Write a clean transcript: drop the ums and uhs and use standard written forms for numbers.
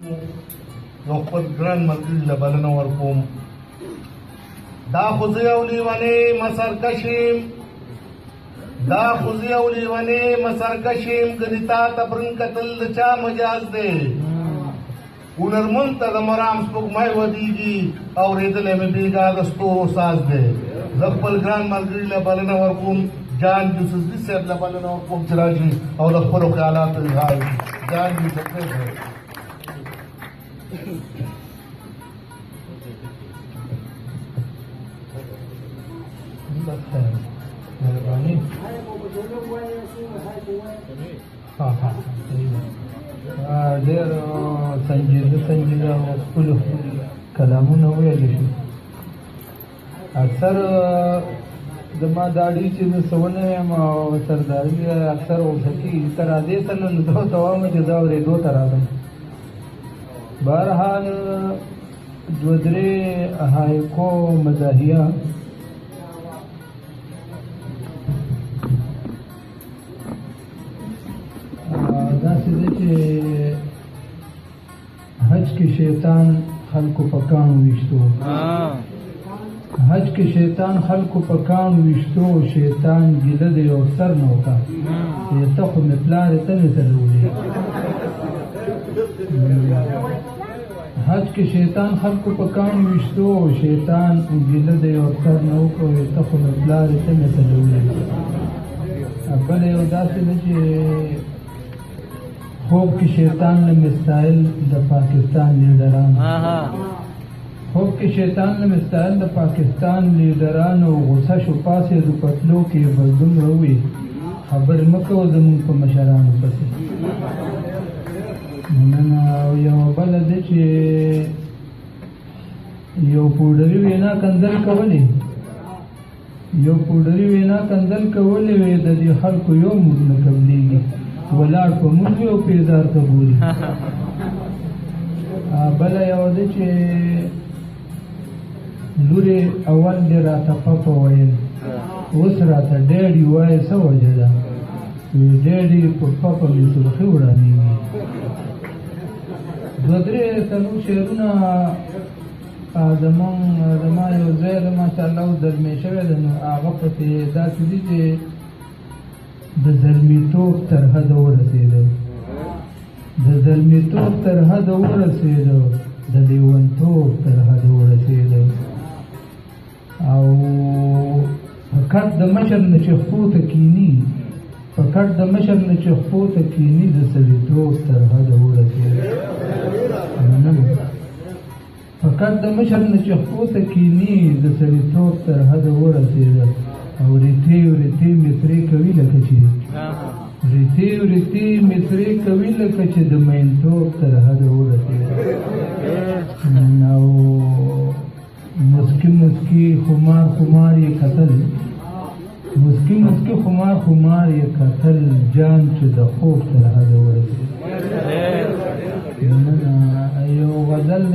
یو خپل ګران ملګري له بلنه ورکوم. دا خو زه یو لیونی مسرکش یم، دا خو زه یو لیونی مسرکش یم، ګنې تا ته برنګ کتل د چا مجاز دی؟ هنرمند ته د مرام سپوږمۍ ودیږي، اورېدلی مې بېګا د ستورو ساز دی. زه خپل ګران ملګري له بلنه ورکوم، جان یوسفزي صاحب له بلنه ورکوم چې راشي او د خپلو خیالاتو اظهار وکړي. جان یوسفزي صاحب مهرباني. ډېر سنجیده او ښکلي کلامونه ویلی شو. اکثر زما داړي چې زه څه ونه یم او سرداري اکثر ورته کېږي، که راځې ته نو دو ته وایم چې زه اورېدو ته راغلم. بهرحال دوه درې هایکو مزاحیه داسې ده چې حج کې شیطان خلکو په کاڼو ویشتو، حج کې شیطان خلکو په کاڼو ویشتو، شیطان ګیله د یو سر نه وکړه چې ته خو مې پلارې ته مې تلولې. حج کې شیطان خلکو په کاڼو ویشتو، شیطان ګیله د یو سر نه وکړه ته خو مې پلارې ته مې تلولې. بل یو داسې ده چې خوب کې شیطان له مستایل د پاکستان لیډران، خوب کې شیطان له مستایل د پاکستان لیډرانو غوسه شو پاسې د پتلو کې بل دومره ووي خبرې مه کوه زمونږ په مشرانو پسې. مننه. او یوه بله ده چې یو پوډري وینا کنځل کولې، یو پوډري وینا کنځل کولې وې د دې خلکو یو موږ نه قبلېږي، ولاړ په موږ او پیدار ته بولي. بله یوه ده چې لورې اول دې راته پپه ویل، اوس راته ډیډي وایي څه وجه ده؟ وی ډیډي په پپه مې سرخي وړانېږي. دوه درې څلور شعرونه زما یو ځای ده ماشاءالله اوس درمې شوی ده، نو هغه پسې داسې دي چې د زلمیتوب تر حده ورسېده، د زلمیتوب تر حده ورسېده، د لیونتوب تر حده ورسېده. او په کټ د مشر نه چې خپو ته کیني، په کټ د مشر نه چې خپو ته کیني، د سړیتوب تر حده ورسېده. په کټ د مشر نه چې خپو ته کیني، د سړیتوب تر حده ورسېده. او ریتې ورتې مصرې کوي لکه چې ریتې ورتې مصرې کوي لکه چې د مینتوب تر حده ورسېده. او مسکي مسکي خمار خمار یې کتل، مسکي مسکي خمار خمار یې کتل، جان چې د خوب تر حده ورسېده. یو غزل